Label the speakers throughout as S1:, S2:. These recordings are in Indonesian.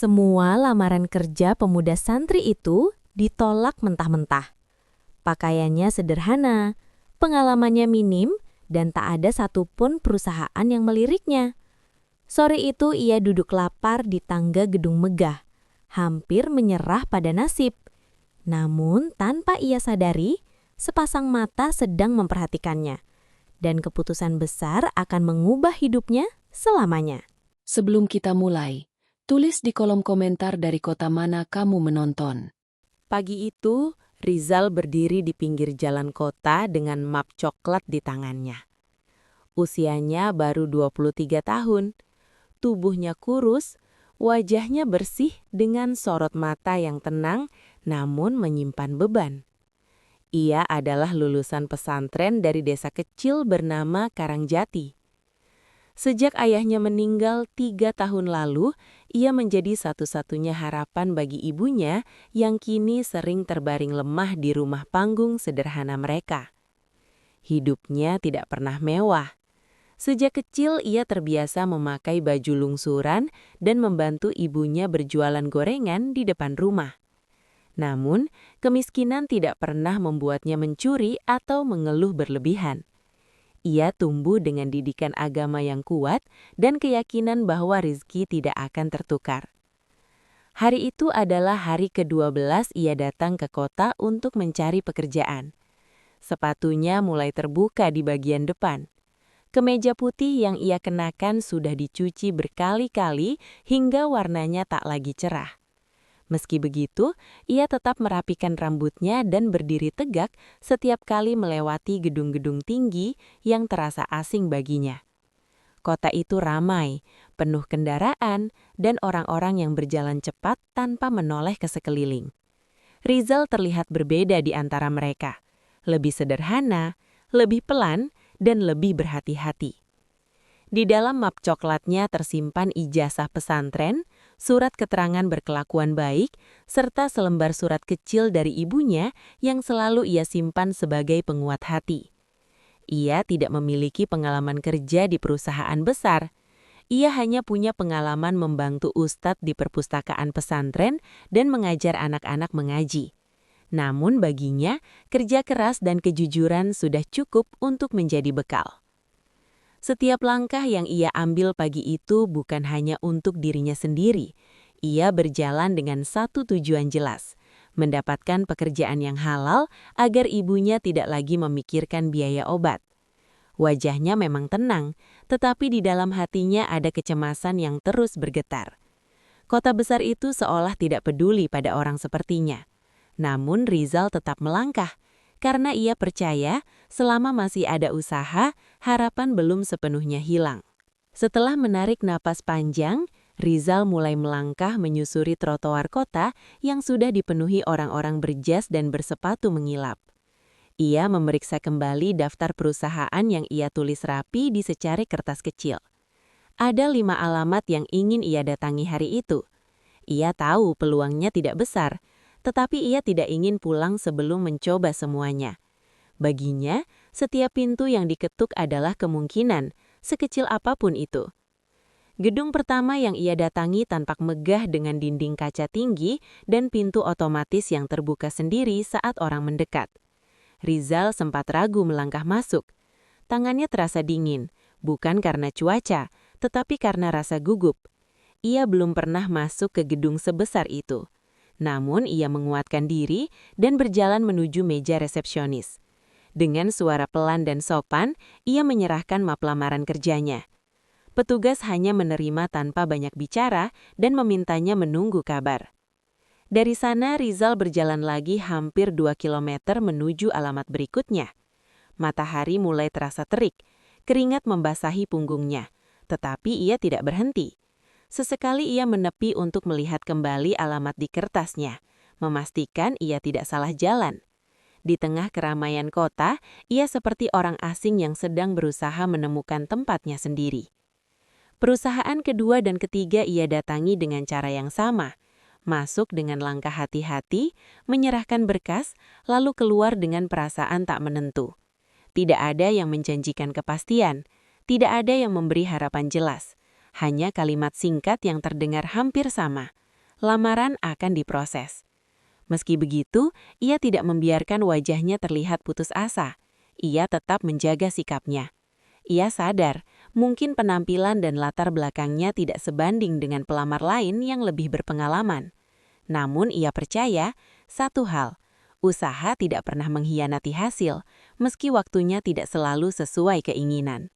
S1: Semua lamaran kerja pemuda santri itu ditolak mentah-mentah. Pakaiannya sederhana, pengalamannya minim, dan tak ada satupun perusahaan yang meliriknya. Sore itu ia duduk lapar di tangga gedung megah, hampir menyerah pada nasib. Namun tanpa ia sadari, sepasang mata sedang memperhatikannya. Dan keputusan besar akan mengubah hidupnya selamanya.
S2: Sebelum kita mulai, tulis di kolom komentar dari kota mana kamu menonton.
S3: Pagi itu, Rizal berdiri di pinggir jalan kota dengan map coklat di tangannya. Usianya baru 23 tahun. Tubuhnya kurus, wajahnya bersih dengan sorot mata yang tenang namun menyimpan beban. Ia adalah lulusan pesantren dari desa kecil bernama Karangjati. Sejak ayahnya meninggal 3 tahun lalu, ia menjadi satu-satunya harapan bagi ibunya yang kini sering terbaring lemah di rumah panggung sederhana mereka. Hidupnya tidak pernah mewah. Sejak kecil ia terbiasa memakai baju lungsuran dan membantu ibunya berjualan gorengan di depan rumah. Namun, kemiskinan tidak pernah membuatnya mencuri atau mengeluh berlebihan. Ia tumbuh dengan didikan agama yang kuat dan keyakinan bahwa rezeki tidak akan tertukar. Hari itu adalah hari ke-12 ia datang ke kota untuk mencari pekerjaan. Sepatunya mulai terbuka di bagian depan. Kemeja putih yang ia kenakan sudah dicuci berkali-kali hingga warnanya tak lagi cerah. Meski begitu, ia tetap merapikan rambutnya dan berdiri tegak setiap kali melewati gedung-gedung tinggi yang terasa asing baginya. Kota itu ramai, penuh kendaraan, dan orang-orang yang berjalan cepat tanpa menoleh ke sekeliling. Rizal terlihat berbeda di antara mereka, lebih sederhana, lebih pelan, dan lebih berhati-hati. Di dalam map coklatnya tersimpan ijazah pesantren, surat keterangan berkelakuan baik, serta selembar surat kecil dari ibunya yang selalu ia simpan sebagai penguat hati. Ia tidak memiliki pengalaman kerja di perusahaan besar. Ia hanya punya pengalaman membantu ustadz di perpustakaan pesantren dan mengajar anak-anak mengaji. Namun baginya, kerja keras dan kejujuran sudah cukup untuk menjadi bekal. Setiap langkah yang ia ambil pagi itu bukan hanya untuk dirinya sendiri. Ia berjalan dengan satu tujuan jelas, mendapatkan pekerjaan yang halal agar ibunya tidak lagi memikirkan biaya obat. Wajahnya memang tenang, tetapi di dalam hatinya ada kecemasan yang terus bergetar. Kota besar itu seolah tidak peduli pada orang sepertinya. Namun Rizal tetap melangkah, karena ia percaya selama masih ada usaha, harapan belum sepenuhnya hilang. Setelah menarik napas panjang, Rizal mulai melangkah menyusuri trotoar kota yang sudah dipenuhi orang-orang berjas dan bersepatu mengilap. Ia memeriksa kembali daftar perusahaan yang ia tulis rapi di secari kertas kecil. Ada 5 alamat yang ingin ia datangi hari itu. Ia tahu peluangnya tidak besar, tetapi ia tidak ingin pulang sebelum mencoba semuanya. Baginya, setiap pintu yang diketuk adalah kemungkinan, sekecil apapun itu. Gedung pertama yang ia datangi tampak megah dengan dinding kaca tinggi dan pintu otomatis yang terbuka sendiri saat orang mendekat. Rizal sempat ragu melangkah masuk. Tangannya terasa dingin, bukan karena cuaca, tetapi karena rasa gugup. Ia belum pernah masuk ke gedung sebesar itu. Namun ia menguatkan diri dan berjalan menuju meja resepsionis. Dengan suara pelan dan sopan, ia menyerahkan map lamaran kerjanya. Petugas hanya menerima tanpa banyak bicara dan memintanya menunggu kabar. Dari sana Rizal berjalan lagi hampir 2 kilometer menuju alamat berikutnya. Matahari mulai terasa terik, keringat membasahi punggungnya, tetapi ia tidak berhenti. Sesekali ia menepi untuk melihat kembali alamat di kertasnya, memastikan ia tidak salah jalan. Di tengah keramaian kota, ia seperti orang asing yang sedang berusaha menemukan tempatnya sendiri. Perusahaan kedua dan ketiga ia datangi dengan cara yang sama. Masuk dengan langkah hati-hati, menyerahkan berkas, lalu keluar dengan perasaan tak menentu. Tidak ada yang menjanjikan kepastian, tidak ada yang memberi harapan jelas. Hanya kalimat singkat yang terdengar hampir sama. lamaran akan diproses. Meski begitu, ia tidak membiarkan wajahnya terlihat putus asa. Ia tetap menjaga sikapnya. Ia sadar, mungkin penampilan dan latar belakangnya tidak sebanding dengan pelamar lain yang lebih berpengalaman. Namun ia percaya satu hal, usaha tidak pernah mengkhianati hasil, meski waktunya tidak selalu sesuai keinginan.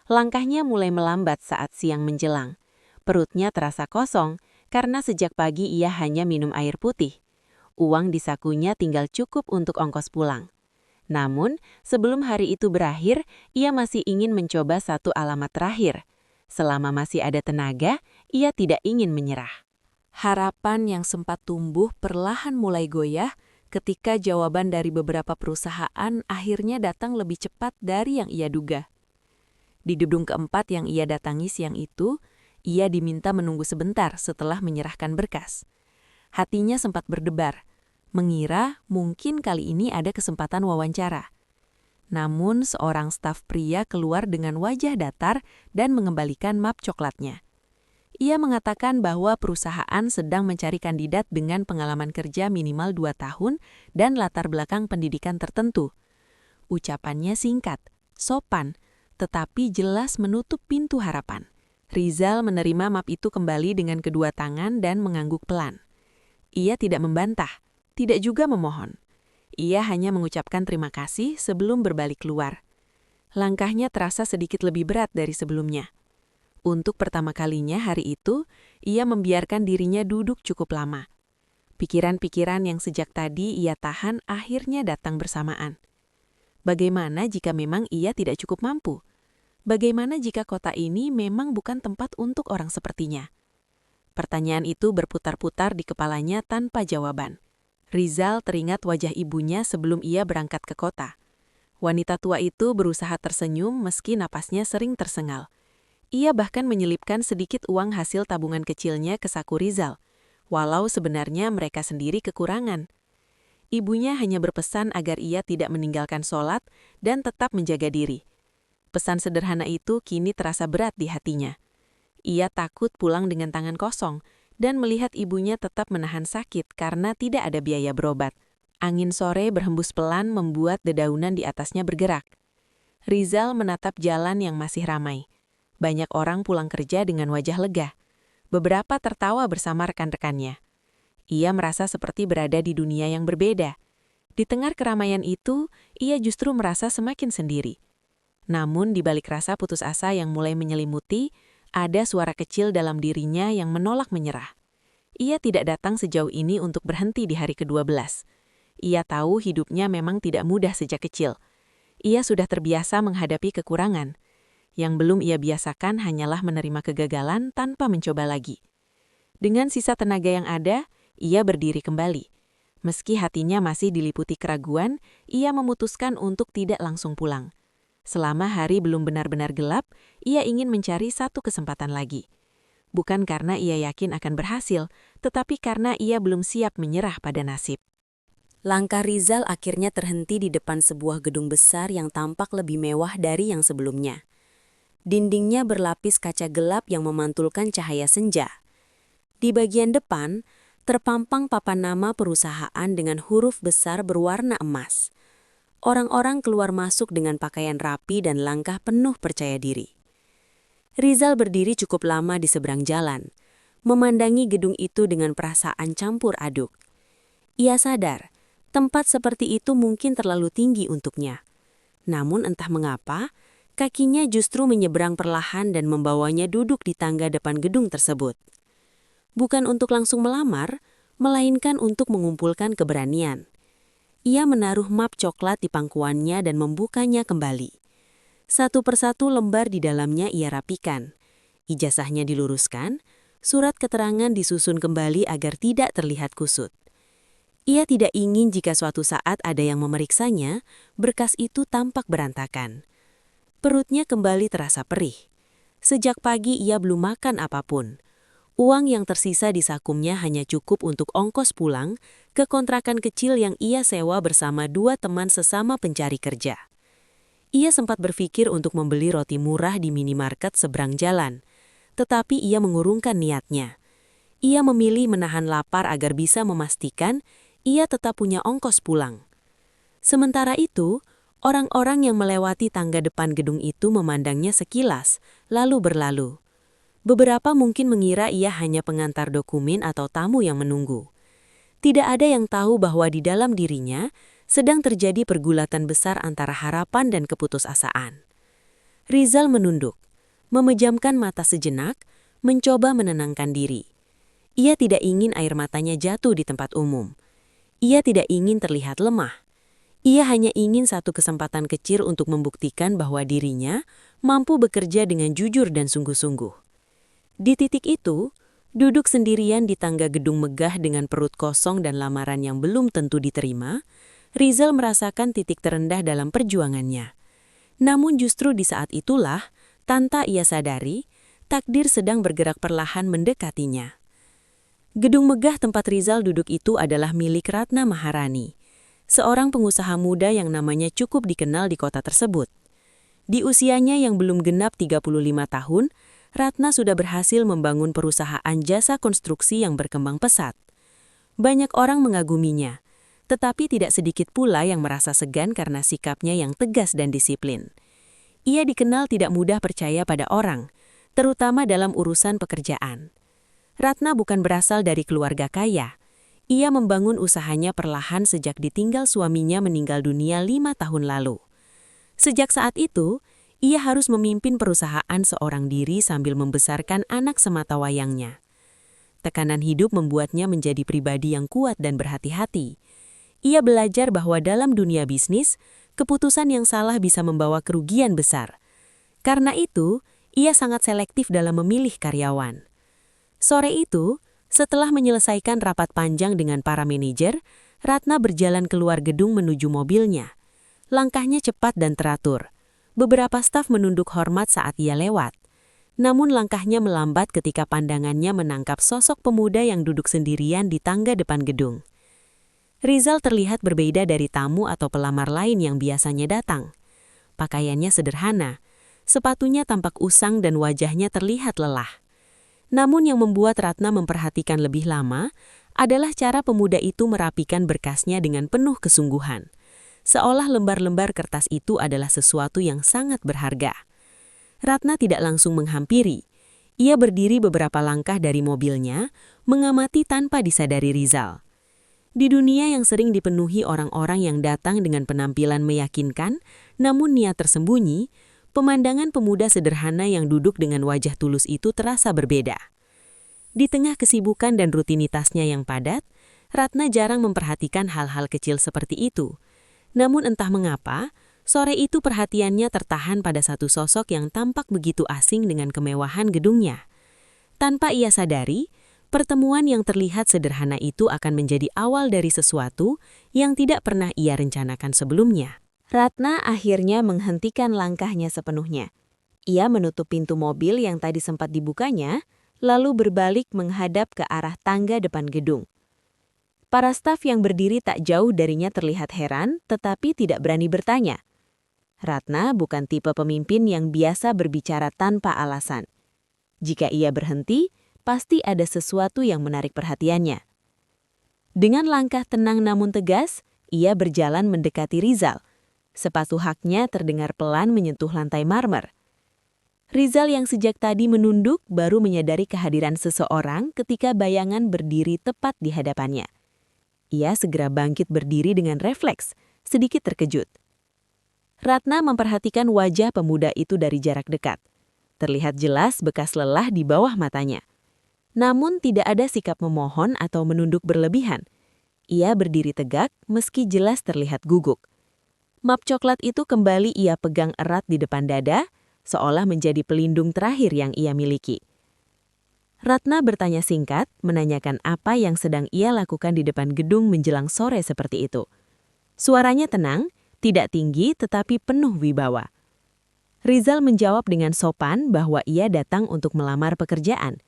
S3: Langkahnya mulai melambat saat siang menjelang. Perutnya terasa kosong, karena sejak pagi ia hanya minum air putih. Uang di sakunya tinggal cukup untuk ongkos pulang. Namun, sebelum hari itu berakhir, ia masih ingin mencoba satu alamat terakhir. Selama masih ada tenaga, ia tidak ingin menyerah.
S1: Harapan yang sempat tumbuh perlahan mulai goyah ketika jawaban dari beberapa perusahaan akhirnya datang lebih cepat dari yang ia duga. Di gedung keempat yang ia datangi siang itu, ia diminta menunggu sebentar setelah menyerahkan berkas. Hatinya sempat berdebar, mengira mungkin kali ini ada kesempatan wawancara. Namun seorang staf pria keluar dengan wajah datar dan mengembalikan map coklatnya. Ia mengatakan bahwa perusahaan sedang mencari kandidat dengan pengalaman kerja minimal 2 tahun dan latar belakang pendidikan tertentu. Ucapannya singkat, sopan, tetapi jelas menutup pintu harapan. Rizal menerima map itu kembali dengan kedua tangan dan mengangguk pelan. Ia tidak membantah, tidak juga memohon. Ia hanya mengucapkan terima kasih sebelum berbalik keluar. Langkahnya terasa sedikit lebih berat dari sebelumnya. Untuk pertama kalinya hari itu, ia membiarkan dirinya duduk cukup lama. Pikiran-pikiran yang sejak tadi ia tahan akhirnya datang bersamaan. Bagaimana jika memang ia tidak cukup mampu? Bagaimana jika kota ini memang bukan tempat untuk orang sepertinya? Pertanyaan itu berputar-putar di kepalanya tanpa jawaban. Rizal teringat wajah ibunya sebelum ia berangkat ke kota. Wanita tua itu berusaha tersenyum meski napasnya sering tersengal. Ia bahkan menyelipkan sedikit uang hasil tabungan kecilnya ke saku Rizal, walau sebenarnya mereka sendiri kekurangan. Ibunya hanya berpesan agar ia tidak meninggalkan sholat dan tetap menjaga diri. Pesan sederhana itu kini terasa berat di hatinya. Ia takut pulang dengan tangan kosong dan melihat ibunya tetap menahan sakit karena tidak ada biaya berobat. Angin sore berhembus pelan membuat dedaunan di atasnya bergerak. Rizal menatap jalan yang masih ramai. Banyak orang pulang kerja dengan wajah lega. Beberapa tertawa bersama rekan-rekannya. Ia merasa seperti berada di dunia yang berbeda. Di tengah keramaian itu, ia justru merasa semakin sendiri. Namun di balik rasa putus asa yang mulai menyelimuti, ada suara kecil dalam dirinya yang menolak menyerah. Ia tidak datang sejauh ini untuk berhenti di hari ke-12. Ia tahu hidupnya memang tidak mudah sejak kecil. Ia sudah terbiasa menghadapi kekurangan. Yang belum ia biasakan hanyalah menerima kegagalan tanpa mencoba lagi. Dengan sisa tenaga yang ada, ia berdiri kembali. Meski hatinya masih diliputi keraguan, ia memutuskan untuk tidak langsung pulang. Selama hari belum benar-benar gelap, ia ingin mencari satu kesempatan lagi. Bukan karena ia yakin akan berhasil, tetapi karena ia belum siap menyerah pada nasib. Langkah Rizal akhirnya terhenti di depan sebuah gedung besar yang tampak lebih mewah dari yang sebelumnya. Dindingnya berlapis kaca gelap yang memantulkan cahaya senja. Di bagian depan, terpampang papan nama perusahaan dengan huruf besar berwarna emas. Orang-orang keluar masuk dengan pakaian rapi dan langkah penuh percaya diri. Rizal berdiri cukup lama di seberang jalan, memandangi gedung itu dengan perasaan campur aduk. Ia sadar, tempat seperti itu mungkin terlalu tinggi untuknya. Namun entah mengapa, kakinya justru menyeberang perlahan dan membawanya duduk di tangga depan gedung tersebut. Bukan untuk langsung melamar, melainkan untuk mengumpulkan keberanian. Ia menaruh map coklat di pangkuannya dan membukanya kembali. Satu persatu lembar di dalamnya ia rapikan. Ijazahnya diluruskan, surat keterangan disusun kembali agar tidak terlihat kusut. Ia tidak ingin jika suatu saat ada yang memeriksanya, berkas itu tampak berantakan. Perutnya kembali terasa perih. Sejak pagi ia belum makan apapun. Uang yang tersisa di sakumnya hanya cukup untuk ongkos pulang ke kontrakan kecil yang ia sewa bersama 2 teman sesama pencari kerja. Ia sempat berpikir untuk membeli roti murah di minimarket seberang jalan, tetapi ia mengurungkan niatnya.
S3: Ia memilih menahan lapar agar bisa memastikan ia tetap punya ongkos pulang. Sementara itu, orang-orang yang melewati tangga depan gedung itu memandangnya sekilas, lalu berlalu. Beberapa mungkin mengira ia hanya pengantar dokumen atau tamu yang menunggu. Tidak ada yang tahu bahwa di dalam dirinya sedang terjadi pergulatan besar antara harapan dan keputusasaan. Rizal menunduk, memejamkan mata sejenak, mencoba menenangkan diri. Ia tidak ingin air matanya jatuh di tempat umum. Ia tidak ingin terlihat lemah. Ia hanya ingin satu kesempatan kecil untuk membuktikan bahwa dirinya mampu bekerja dengan jujur dan sungguh-sungguh. Di titik itu, duduk sendirian di tangga gedung megah dengan perut kosong dan lamaran yang belum tentu diterima, Rizal merasakan titik terendah dalam perjuangannya. Namun justru di saat itulah, tanpa ia sadari, takdir sedang bergerak perlahan mendekatinya. Gedung megah tempat Rizal duduk itu adalah milik Ratna Maharani, seorang pengusaha muda yang namanya cukup dikenal di kota tersebut. Di usianya yang belum genap 35 tahun, Ratna sudah berhasil membangun perusahaan jasa konstruksi yang berkembang pesat. Banyak orang mengaguminya, tetapi tidak sedikit pula yang merasa segan karena sikapnya yang tegas dan disiplin. Ia dikenal tidak mudah percaya pada orang, terutama dalam urusan pekerjaan. Ratna bukan berasal dari keluarga kaya. Ia membangun usahanya perlahan sejak ditinggal suaminya meninggal dunia 5 tahun lalu. Sejak saat itu, ia harus memimpin perusahaan seorang diri sambil membesarkan anak semata wayangnya. Tekanan hidup membuatnya menjadi pribadi yang kuat dan berhati-hati. Ia belajar bahwa dalam dunia bisnis, keputusan yang salah bisa membawa kerugian besar. Karena itu, ia sangat selektif dalam memilih karyawan. Sore itu, setelah menyelesaikan rapat panjang dengan para manajer, Ratna berjalan keluar gedung menuju mobilnya. Langkahnya cepat dan teratur. Beberapa staf menunduk hormat saat ia lewat. Namun langkahnya melambat ketika pandangannya menangkap sosok pemuda yang duduk sendirian di tangga depan gedung. Rizal terlihat berbeda dari tamu atau pelamar lain yang biasanya datang. Pakaiannya sederhana, sepatunya tampak usang dan wajahnya terlihat lelah. Namun yang membuat Ratna memperhatikan lebih lama adalah cara pemuda itu merapikan berkasnya dengan penuh kesungguhan. Seolah lembar-lembar kertas itu adalah sesuatu yang sangat berharga. Ratna tidak langsung menghampiri. Ia berdiri beberapa langkah dari mobilnya, mengamati tanpa disadari Rizal. Di dunia yang sering dipenuhi orang-orang yang datang dengan penampilan meyakinkan, namun niat tersembunyi, pemandangan pemuda sederhana yang duduk dengan wajah tulus itu terasa berbeda. Di tengah kesibukan dan rutinitasnya yang padat, Ratna jarang memperhatikan hal-hal kecil seperti itu. Namun entah mengapa, sore itu perhatiannya tertahan pada satu sosok yang tampak begitu asing dengan kemewahan gedungnya. Tanpa ia sadari, pertemuan yang terlihat sederhana itu akan menjadi awal dari sesuatu yang tidak pernah ia rencanakan sebelumnya.
S1: Ratna akhirnya menghentikan langkahnya sepenuhnya. Ia menutup pintu mobil yang tadi sempat dibukanya, lalu berbalik menghadap ke arah tangga depan gedung. Para staf yang berdiri tak jauh darinya terlihat heran, tetapi tidak berani bertanya. Ratna bukan tipe pemimpin yang biasa berbicara tanpa alasan. Jika ia berhenti, pasti ada sesuatu yang menarik perhatiannya. Dengan langkah tenang namun tegas, ia berjalan mendekati Rizal. Sepatu haknya terdengar pelan menyentuh lantai marmer. Rizal yang sejak tadi menunduk baru menyadari kehadiran seseorang ketika bayangan berdiri tepat di hadapannya. Ia segera bangkit berdiri dengan refleks, sedikit terkejut. Ratna memperhatikan wajah pemuda itu dari jarak dekat. Terlihat jelas bekas lelah di bawah matanya. Namun tidak ada sikap memohon atau menunduk berlebihan. Ia berdiri tegak meski jelas terlihat guguk. Map coklat itu kembali ia pegang erat di depan dada, seolah menjadi pelindung terakhir yang ia miliki. Ratna bertanya singkat, menanyakan apa yang sedang ia lakukan di depan gedung menjelang sore seperti itu. Suaranya tenang, tidak tinggi tetapi penuh wibawa. Rizal menjawab dengan sopan bahwa ia datang untuk melamar pekerjaan.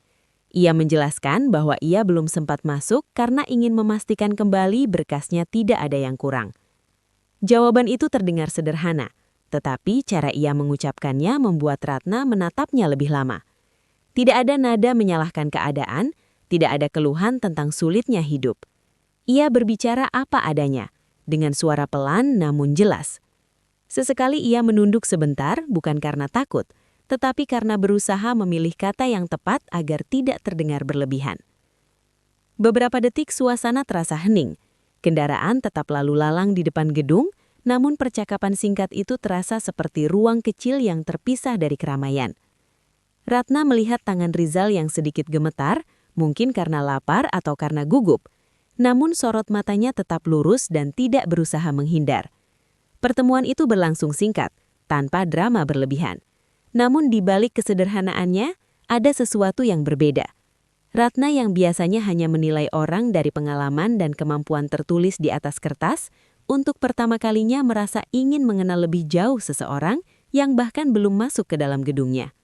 S1: Ia menjelaskan bahwa ia belum sempat masuk karena ingin memastikan kembali berkasnya tidak ada yang kurang. Jawaban itu terdengar sederhana, tetapi cara ia mengucapkannya membuat Ratna menatapnya lebih lama. Tidak ada nada menyalahkan keadaan,
S3: Tidak ada keluhan tentang sulitnya hidup. Ia berbicara apa adanya, dengan suara pelan namun jelas. Sesekali ia menunduk sebentar bukan karena takut, tetapi karena berusaha memilih kata yang tepat agar tidak terdengar berlebihan. Beberapa detik suasana terasa hening. Kendaraan tetap lalu lalang di depan gedung, namun percakapan singkat itu terasa seperti ruang kecil yang terpisah dari keramaian. Ratna melihat tangan Rizal yang sedikit gemetar, mungkin karena lapar atau karena gugup. Namun sorot matanya tetap lurus dan tidak berusaha menghindar. Pertemuan itu berlangsung singkat, tanpa drama berlebihan. Namun di balik kesederhanaannya, ada sesuatu yang berbeda. Ratna yang biasanya hanya menilai orang dari pengalaman dan kemampuan tertulis di atas kertas, untuk pertama kalinya merasa ingin mengenal lebih jauh seseorang yang bahkan belum masuk ke dalam gedungnya.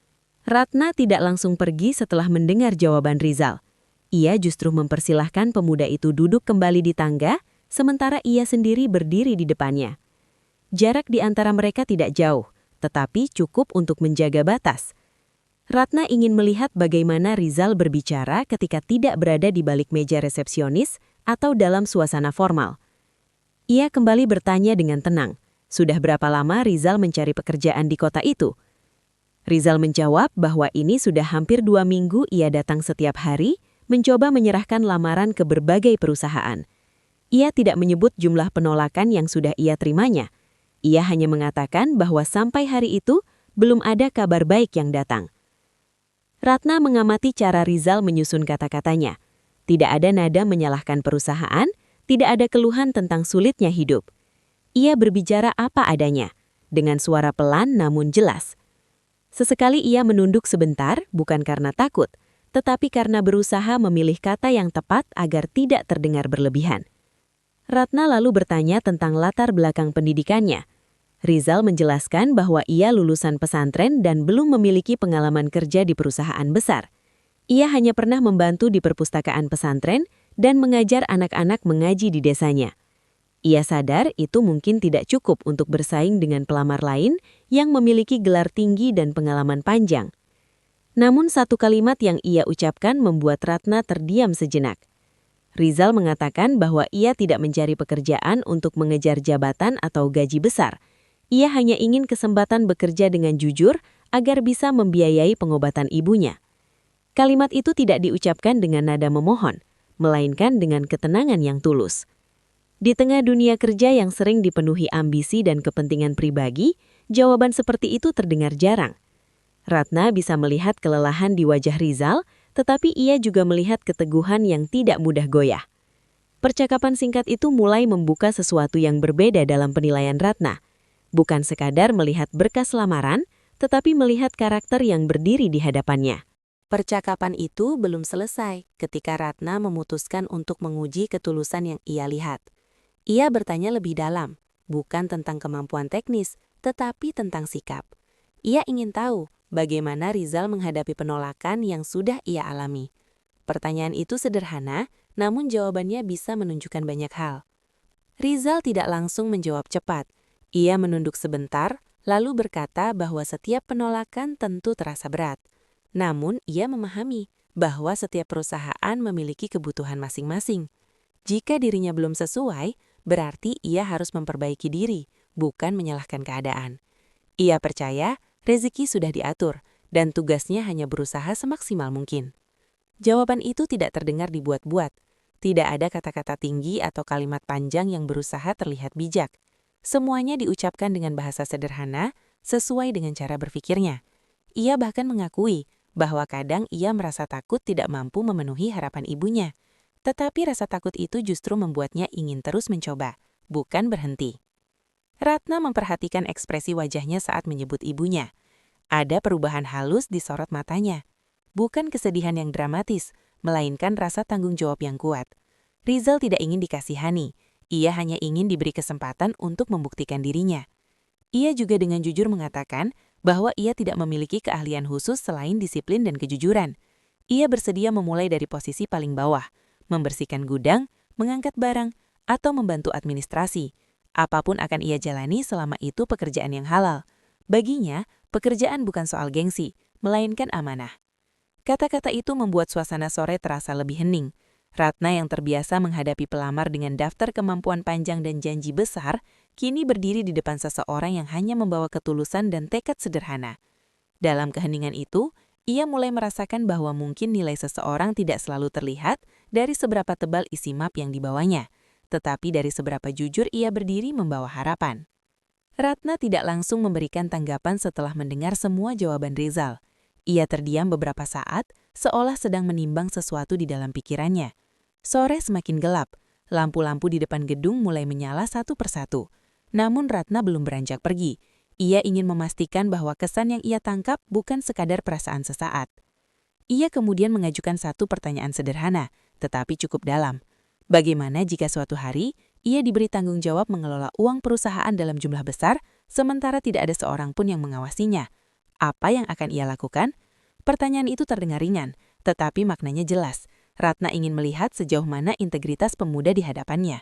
S3: Ratna tidak langsung pergi setelah mendengar jawaban Rizal. Ia justru mempersilahkan pemuda itu duduk kembali di tangga, sementara ia sendiri berdiri di depannya. Jarak di antara mereka tidak jauh, tetapi cukup untuk menjaga batas. Ratna ingin melihat bagaimana Rizal berbicara ketika tidak berada di balik meja resepsionis atau dalam suasana formal. Ia kembali bertanya dengan tenang, sudah berapa lama Rizal mencari pekerjaan di kota itu? Rizal menjawab bahwa ini sudah hampir 2 minggu ia datang setiap hari, mencoba menyerahkan lamaran ke berbagai perusahaan. Ia tidak menyebut jumlah penolakan yang sudah ia terimanya. Ia hanya mengatakan bahwa sampai hari itu belum ada kabar baik yang datang. Ratna mengamati cara Rizal menyusun kata-katanya. Tidak ada nada menyalahkan perusahaan, tidak ada keluhan tentang sulitnya hidup. Ia berbicara apa adanya, dengan suara pelan namun jelas. Sesekali ia menunduk sebentar, bukan karena takut, tetapi karena berusaha memilih kata yang tepat agar tidak terdengar berlebihan. Ratna lalu bertanya tentang latar belakang pendidikannya. Rizal menjelaskan bahwa ia lulusan pesantren dan belum memiliki pengalaman kerja di perusahaan besar. Ia hanya pernah membantu di perpustakaan pesantren dan mengajar anak-anak mengaji di desanya. Ia sadar itu mungkin tidak cukup untuk bersaing dengan pelamar lain yang memiliki gelar tinggi dan pengalaman panjang. Namun satu kalimat yang ia ucapkan membuat Ratna terdiam sejenak. Rizal mengatakan bahwa ia tidak mencari pekerjaan untuk mengejar jabatan atau gaji besar. Ia hanya ingin kesempatan bekerja dengan jujur agar bisa membiayai pengobatan ibunya. Kalimat itu tidak diucapkan dengan nada memohon, melainkan dengan ketenangan yang tulus. Di tengah dunia kerja yang sering dipenuhi ambisi dan kepentingan pribadi, jawaban seperti itu terdengar jarang. Ratna bisa melihat kelelahan di wajah Rizal, tetapi ia juga melihat keteguhan yang tidak mudah goyah. Percakapan singkat itu mulai membuka sesuatu yang berbeda dalam penilaian Ratna. Bukan sekadar melihat berkas lamaran, tetapi melihat karakter yang berdiri di hadapannya. Percakapan itu belum selesai ketika Ratna memutuskan untuk menguji ketulusan yang ia lihat. Ia bertanya lebih dalam, bukan tentang kemampuan teknis, tetapi tentang sikap. Ia ingin tahu bagaimana Rizal menghadapi penolakan yang sudah ia alami. Pertanyaan itu sederhana, namun jawabannya bisa menunjukkan banyak hal. Rizal tidak langsung menjawab cepat. Ia menunduk sebentar, lalu berkata bahwa setiap penolakan tentu terasa berat. Namun, ia memahami bahwa setiap perusahaan memiliki kebutuhan masing-masing. Jika dirinya belum sesuai, berarti ia harus memperbaiki diri, bukan menyalahkan keadaan. Ia percaya rezeki sudah diatur, dan tugasnya hanya berusaha semaksimal mungkin. Jawaban itu tidak terdengar dibuat-buat. Tidak ada kata-kata tinggi atau kalimat panjang yang berusaha terlihat bijak. Semuanya diucapkan dengan bahasa sederhana, sesuai dengan cara berpikirnya. Ia bahkan mengakui bahwa kadang ia merasa takut tidak mampu memenuhi harapan ibunya. Tetapi rasa takut itu justru membuatnya ingin terus mencoba, bukan berhenti. Ratna memperhatikan ekspresi wajahnya saat menyebut ibunya. Ada perubahan halus di sorot matanya. Bukan kesedihan yang dramatis, melainkan rasa tanggung jawab yang kuat. Rizal tidak ingin dikasihani. Ia hanya ingin diberi kesempatan untuk membuktikan dirinya. Ia juga dengan jujur mengatakan bahwa ia tidak memiliki keahlian khusus selain disiplin dan kejujuran. Ia bersedia memulai dari posisi paling bawah, membersihkan gudang, mengangkat barang, atau membantu administrasi. Apapun akan ia jalani selama itu pekerjaan yang halal. Baginya, pekerjaan bukan soal gengsi, melainkan amanah. Kata-kata itu membuat suasana sore terasa lebih hening. Ratna yang terbiasa menghadapi pelamar dengan daftar kemampuan panjang dan janji besar, kini berdiri di depan seseorang yang hanya membawa ketulusan dan tekad sederhana. Dalam keheningan itu, ia mulai merasakan bahwa mungkin nilai seseorang tidak selalu terlihat dari seberapa tebal isi map yang dibawanya, tetapi dari seberapa jujur ia berdiri membawa harapan. Ratna tidak langsung memberikan tanggapan setelah mendengar semua jawaban Rizal. Ia terdiam beberapa saat, seolah sedang menimbang sesuatu di dalam pikirannya. Sore semakin gelap, lampu-lampu di depan gedung mulai menyala satu persatu. Namun Ratna belum beranjak pergi. Ia ingin memastikan bahwa kesan yang ia tangkap bukan sekadar perasaan sesaat. Ia kemudian mengajukan satu pertanyaan sederhana, tetapi cukup dalam. Bagaimana jika suatu hari, ia diberi tanggung jawab mengelola uang perusahaan dalam jumlah besar, sementara tidak ada seorang pun yang mengawasinya? Apa yang akan ia lakukan? Pertanyaan itu terdengar ringan, tetapi maknanya jelas. Ratna ingin melihat sejauh mana integritas pemuda di hadapannya.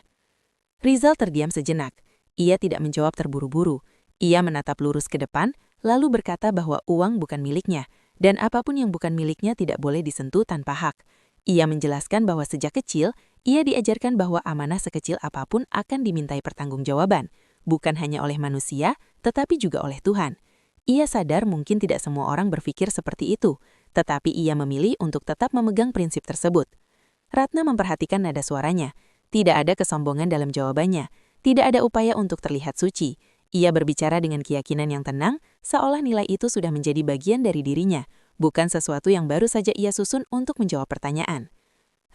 S3: Rizal terdiam sejenak. Ia tidak menjawab terburu-buru. Ia menatap lurus ke depan, lalu berkata bahwa uang bukan miliknya, dan apapun yang bukan miliknya tidak boleh disentuh tanpa hak. Ia menjelaskan bahwa sejak kecil, ia diajarkan bahwa amanah sekecil apapun akan dimintai pertanggungjawaban, bukan hanya oleh manusia, tetapi juga oleh Tuhan. Ia sadar mungkin tidak semua orang berpikir seperti itu, tetapi ia memilih untuk tetap memegang prinsip tersebut. Ratna memperhatikan nada suaranya. Tidak ada kesombongan dalam jawabannya. Tidak ada upaya untuk terlihat suci. Ia berbicara dengan keyakinan yang tenang, seolah nilai itu sudah menjadi bagian dari dirinya, bukan sesuatu yang baru saja ia susun untuk menjawab pertanyaan.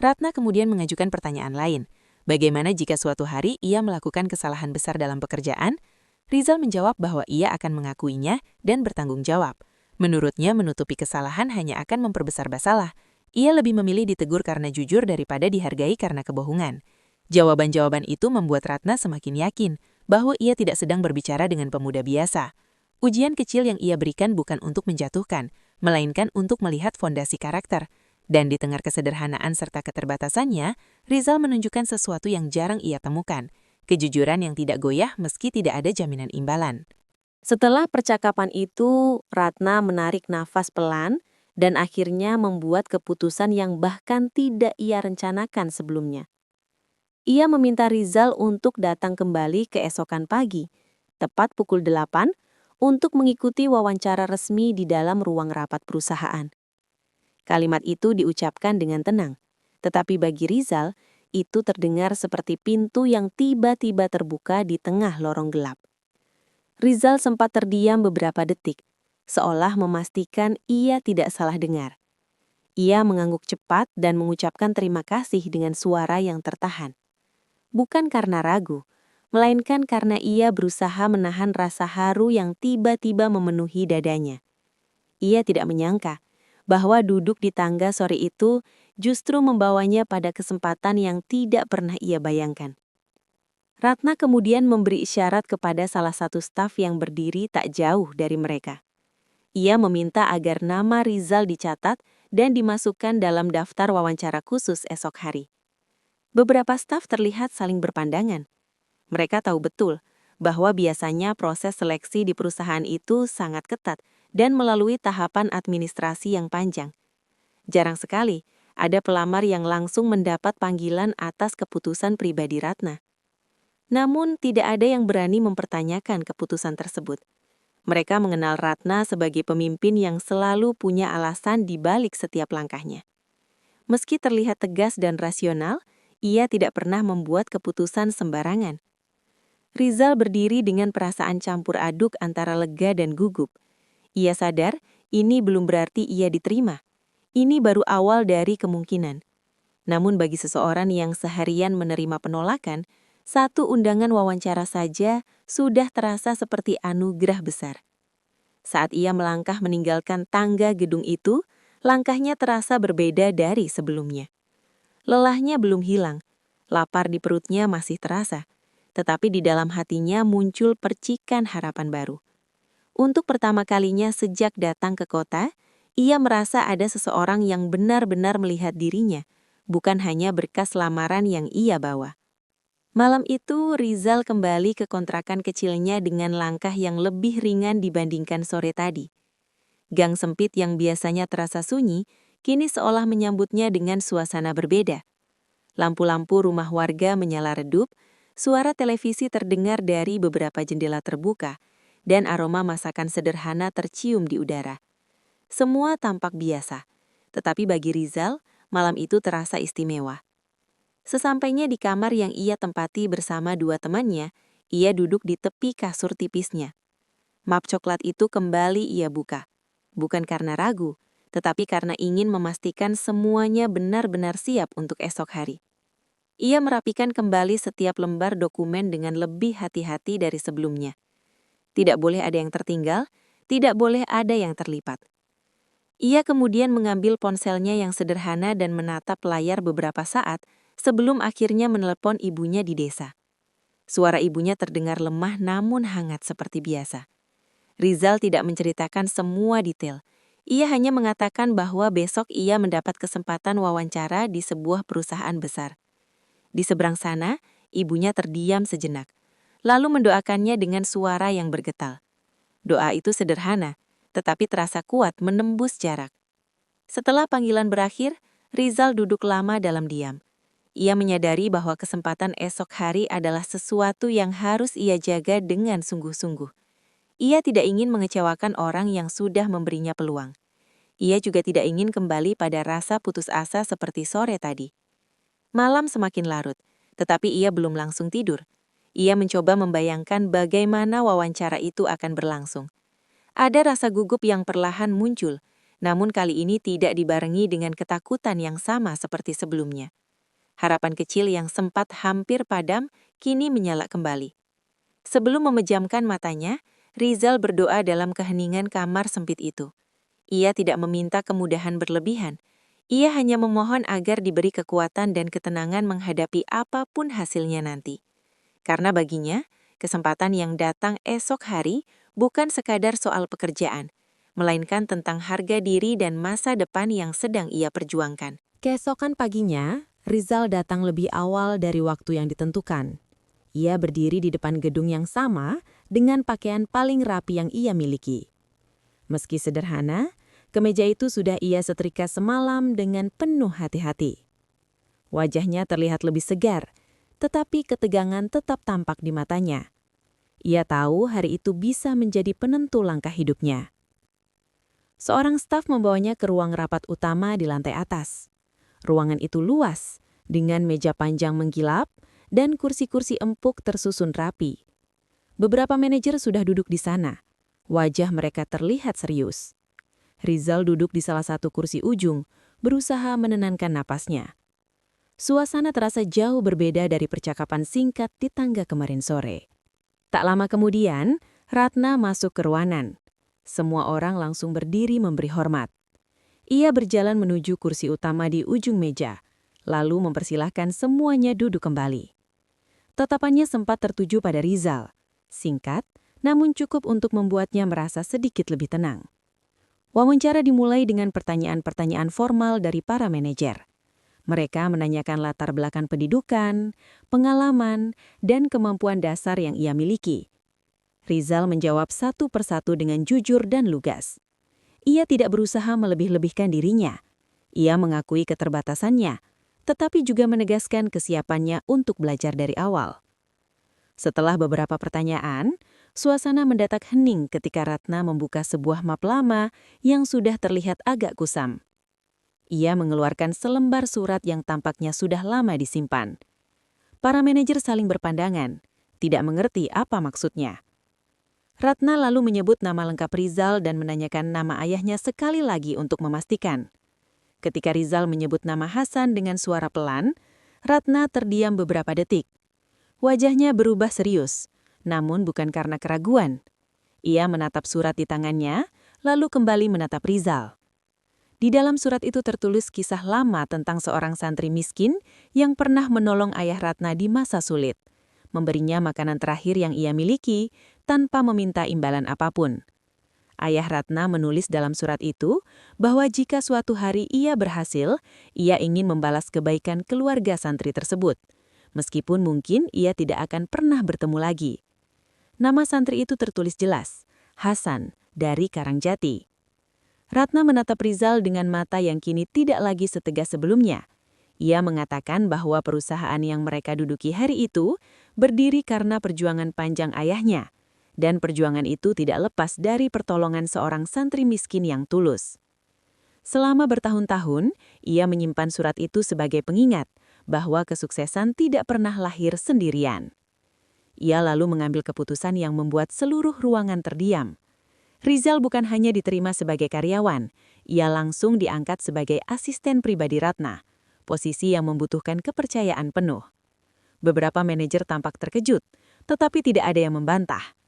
S3: Ratna kemudian mengajukan pertanyaan lain. Bagaimana jika suatu hari ia melakukan kesalahan besar dalam pekerjaan? Rizal menjawab bahwa ia akan mengakuinya dan bertanggung jawab. Menurutnya, menutupi kesalahan hanya akan memperbesar masalah. Ia lebih memilih ditegur karena jujur daripada dihargai karena kebohongan. Jawaban-jawaban itu membuat Ratna semakin yakin bahwa ia tidak sedang berbicara dengan pemuda biasa. Ujian kecil yang ia berikan bukan untuk menjatuhkan, melainkan untuk melihat fondasi karakter. Dan di tengah kesederhanaan serta keterbatasannya, Rizal menunjukkan sesuatu yang jarang ia temukan. Kejujuran yang tidak goyah meski tidak ada jaminan imbalan.
S1: Setelah percakapan itu, Ratna menarik nafas pelan dan akhirnya membuat keputusan yang bahkan tidak ia rencanakan sebelumnya. Ia meminta Rizal untuk datang kembali keesokan pagi, tepat pukul 8, untuk mengikuti wawancara resmi di dalam ruang rapat perusahaan. Kalimat itu diucapkan dengan tenang, tetapi bagi Rizal, itu terdengar seperti pintu yang tiba-tiba terbuka di tengah lorong gelap. Rizal sempat terdiam beberapa detik, seolah memastikan ia tidak salah dengar. Ia mengangguk cepat dan mengucapkan terima kasih dengan suara yang tertahan. Bukan karena ragu, melainkan karena ia berusaha menahan rasa haru yang tiba-tiba memenuhi dadanya. Ia tidak menyangka bahwa duduk di tangga sore itu justru membawanya pada kesempatan yang tidak pernah ia bayangkan. Ratna kemudian memberi isyarat kepada salah satu staf yang berdiri tak jauh dari mereka. Ia meminta agar nama Rizal dicatat dan dimasukkan dalam daftar wawancara khusus esok hari. Beberapa staf terlihat saling berpandangan. Mereka tahu betul bahwa biasanya proses seleksi di perusahaan itu sangat ketat dan melalui tahapan administrasi yang panjang. Jarang sekali ada pelamar yang langsung mendapat panggilan atas keputusan pribadi Ratna. Namun tidak ada yang berani mempertanyakan keputusan tersebut. Mereka mengenal Ratna sebagai pemimpin yang selalu punya alasan di balik setiap langkahnya. Meski terlihat tegas dan rasional, ia tidak pernah membuat keputusan sembarangan. Rizal berdiri dengan perasaan campur aduk antara lega dan gugup. Ia sadar ini belum berarti ia diterima. Ini baru awal dari kemungkinan. Namun bagi seseorang yang seharian menerima penolakan, satu undangan wawancara saja sudah terasa seperti anugerah besar. Saat ia melangkah meninggalkan tangga gedung itu, langkahnya terasa berbeda dari sebelumnya. Lelahnya belum hilang, lapar di perutnya masih terasa, tetapi di dalam hatinya muncul percikan harapan baru. Untuk pertama kalinya sejak datang ke kota, ia merasa ada seseorang yang benar-benar melihat dirinya, bukan hanya berkas lamaran yang ia bawa. Malam itu, Rizal kembali ke kontrakan kecilnya dengan langkah yang lebih ringan dibandingkan sore tadi. Gang sempit yang biasanya terasa sunyi,
S3: kini seolah menyambutnya dengan suasana berbeda. Lampu-lampu rumah warga menyala redup, suara televisi terdengar dari beberapa jendela terbuka, dan aroma masakan sederhana tercium di udara. Semua tampak biasa, tetapi bagi Rizal, malam itu terasa istimewa. Sesampainya di kamar yang ia tempati bersama dua temannya, ia duduk di tepi kasur tipisnya. Map coklat itu kembali ia buka, bukan karena ragu, tetapi karena ingin memastikan semuanya benar-benar siap untuk esok hari. Ia merapikan kembali setiap lembar dokumen dengan lebih hati-hati dari sebelumnya. Tidak boleh ada yang tertinggal, tidak boleh ada yang terlipat. Ia kemudian mengambil ponselnya yang sederhana dan menatap layar beberapa saat sebelum akhirnya menelepon ibunya di desa. Suara ibunya terdengar lemah namun hangat seperti biasa. Rizal tidak menceritakan semua detail. Ia hanya mengatakan bahwa besok ia mendapat kesempatan wawancara di sebuah perusahaan besar. Di seberang sana, ibunya terdiam sejenak, lalu mendoakannya dengan suara yang bergetar. Doa itu sederhana, tetapi terasa kuat menembus jarak. Setelah panggilan berakhir, Rizal duduk lama dalam diam. Ia menyadari bahwa kesempatan esok hari adalah sesuatu yang harus ia jaga dengan sungguh-sungguh. Ia tidak ingin mengecewakan orang yang sudah memberinya peluang. Ia juga tidak ingin kembali pada rasa putus asa seperti sore tadi. Malam semakin larut, tetapi ia belum langsung tidur. Ia mencoba membayangkan bagaimana wawancara itu akan berlangsung. Ada rasa gugup yang perlahan muncul, namun kali ini tidak dibarengi dengan ketakutan yang sama seperti sebelumnya. Harapan kecil yang sempat hampir padam kini menyala kembali. Sebelum memejamkan matanya, Rizal berdoa dalam keheningan kamar sempit itu. Ia tidak meminta kemudahan berlebihan. Ia hanya memohon agar diberi kekuatan dan ketenangan menghadapi apapun hasilnya nanti. Karena baginya, kesempatan yang datang esok hari bukan sekadar soal pekerjaan, melainkan tentang harga diri dan masa depan yang sedang ia perjuangkan.
S1: Keesokan paginya, Rizal datang lebih awal dari waktu yang ditentukan. Ia berdiri di depan gedung yang sama dengan pakaian paling rapi yang ia miliki. Meski sederhana, kemeja itu sudah ia setrika semalam dengan penuh hati-hati. Wajahnya terlihat lebih segar, tetapi ketegangan tetap tampak di matanya. Ia tahu hari itu bisa menjadi penentu langkah hidupnya. Seorang staf membawanya ke ruang rapat utama di lantai atas. Ruangan itu luas, dengan meja panjang menggilap, dan kursi-kursi empuk tersusun rapi. Beberapa manajer sudah duduk di sana. Wajah mereka terlihat serius. Rizal duduk di salah satu kursi ujung, berusaha menenangkan napasnya. Suasana terasa jauh berbeda dari percakapan singkat di tangga kemarin sore. Tak lama kemudian, Ratna masuk ke ruangan. Semua orang langsung berdiri memberi hormat. Ia berjalan menuju kursi utama di ujung meja, lalu mempersilahkan semuanya duduk kembali. Tatapannya sempat tertuju pada Rizal. Singkat, namun cukup untuk membuatnya merasa sedikit lebih tenang. Wawancara dimulai dengan pertanyaan-pertanyaan formal dari para manajer. Mereka menanyakan latar belakang pendidikan, pengalaman, dan kemampuan dasar yang ia miliki. Rizal menjawab satu persatu dengan jujur dan lugas. Ia tidak berusaha melebih-lebihkan dirinya. Ia mengakui keterbatasannya, tetapi juga menegaskan kesiapannya untuk belajar dari awal. Setelah beberapa pertanyaan, suasana mendadak hening ketika Ratna membuka sebuah map lama yang sudah terlihat agak kusam. Ia mengeluarkan selembar surat yang tampaknya sudah lama disimpan. Para manajer saling berpandangan, tidak mengerti apa maksudnya. Ratna lalu menyebut nama lengkap Rizal dan menanyakan nama ayahnya sekali lagi untuk memastikan. Ketika Rizal menyebut nama Hasan dengan suara pelan, Ratna terdiam beberapa detik. Wajahnya berubah serius, namun bukan karena keraguan. Ia menatap surat di tangannya, lalu kembali menatap Rizal. Di dalam surat itu tertulis kisah lama tentang seorang santri miskin yang pernah menolong ayah Ratna di masa sulit, memberinya makanan terakhir yang ia miliki tanpa meminta imbalan apapun. Ayah Ratna menulis dalam surat itu bahwa jika suatu hari ia berhasil, ia ingin membalas kebaikan keluarga santri tersebut, meskipun mungkin ia tidak akan pernah bertemu lagi. Nama santri itu tertulis jelas, Hasan dari Karangjati.
S3: Ratna menatap Rizal dengan mata yang kini tidak lagi setegas sebelumnya. Ia mengatakan bahwa perusahaan yang mereka duduki hari itu berdiri karena perjuangan panjang ayahnya, dan perjuangan itu tidak lepas dari pertolongan seorang santri miskin yang tulus. Selama bertahun-tahun, ia menyimpan surat itu sebagai pengingat bahwa kesuksesan tidak pernah lahir sendirian. Ia lalu mengambil keputusan yang membuat seluruh ruangan terdiam. Rizal bukan hanya diterima sebagai karyawan, ia langsung diangkat sebagai asisten pribadi Ratna, posisi yang membutuhkan kepercayaan penuh. Beberapa manajer tampak terkejut, tetapi tidak ada yang membantah.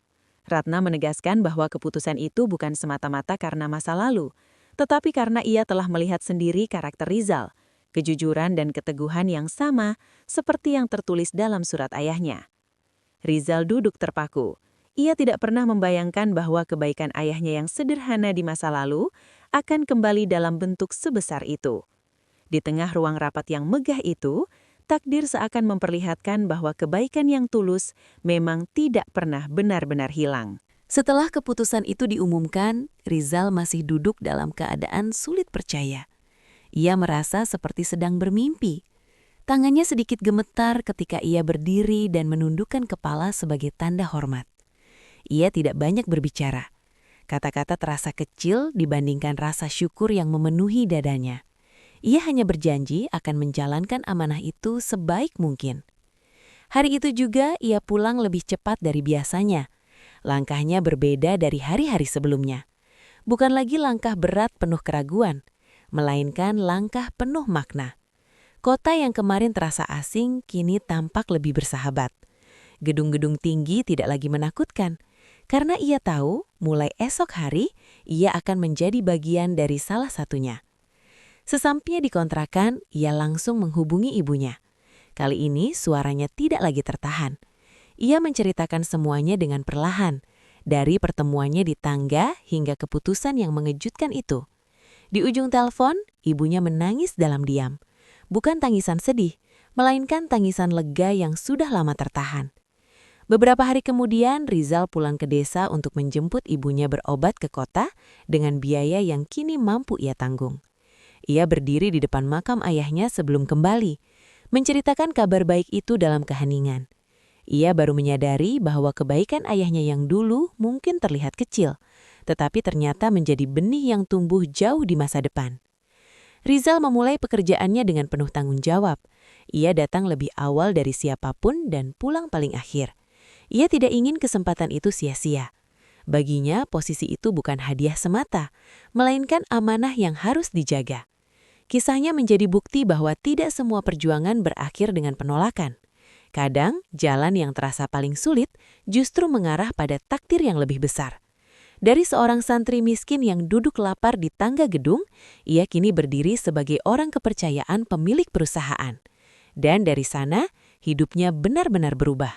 S3: Ratna menegaskan bahwa keputusan itu bukan semata-mata karena masa lalu, tetapi karena ia telah melihat sendiri karakter Rizal, kejujuran dan keteguhan yang sama seperti yang tertulis dalam surat ayahnya. Rizal duduk terpaku. Ia tidak pernah membayangkan bahwa kebaikan ayahnya yang sederhana di masa lalu akan kembali dalam bentuk sebesar itu. Di tengah ruang rapat yang megah itu, takdir seakan memperlihatkan bahwa kebaikan yang tulus memang tidak pernah benar-benar hilang.
S2: Setelah keputusan itu diumumkan, Rizal masih duduk dalam keadaan sulit percaya. Ia merasa seperti sedang bermimpi. Tangannya sedikit gemetar ketika ia berdiri dan menundukkan kepala sebagai tanda hormat. Ia tidak banyak berbicara. Kata-kata terasa kecil dibandingkan rasa syukur yang memenuhi dadanya. Ia hanya berjanji akan menjalankan amanah itu sebaik mungkin. Hari itu juga ia pulang lebih cepat dari biasanya. Langkahnya berbeda dari hari-hari sebelumnya. Bukan lagi langkah berat penuh keraguan, melainkan langkah penuh makna. Kota yang kemarin terasa asing kini tampak lebih bersahabat. Gedung-gedung tinggi tidak lagi menakutkan, karena ia tahu mulai esok hari ia akan menjadi bagian dari salah satunya. Sesampainya di kontrakan, ia langsung menghubungi ibunya. Kali ini suaranya tidak lagi tertahan. Ia menceritakan semuanya dengan perlahan, dari pertemuannya di tangga hingga keputusan yang mengejutkan itu. Di ujung telepon, ibunya menangis dalam diam. Bukan tangisan sedih, melainkan tangisan lega yang sudah lama tertahan. Beberapa hari kemudian, Rizal pulang ke desa untuk menjemput ibunya berobat ke kota dengan biaya yang kini mampu ia tanggung. Ia berdiri di depan makam ayahnya sebelum kembali, menceritakan kabar baik itu dalam keheningan. Ia baru menyadari bahwa kebaikan ayahnya yang dulu mungkin terlihat kecil, tetapi ternyata menjadi benih yang tumbuh jauh di masa depan. Rizal memulai pekerjaannya dengan penuh tanggung jawab. Ia datang lebih awal dari siapapun dan pulang paling akhir. Ia tidak ingin kesempatan itu sia-sia. Baginya, posisi itu bukan hadiah semata, melainkan amanah yang harus dijaga. Kisahnya menjadi bukti bahwa tidak semua perjuangan berakhir dengan penolakan. Kadang, jalan yang terasa paling sulit justru mengarah pada takdir yang lebih besar. Dari seorang santri miskin yang duduk lapar di tangga gedung, ia kini berdiri sebagai orang kepercayaan pemilik perusahaan. Dan dari sana, hidupnya benar-benar berubah.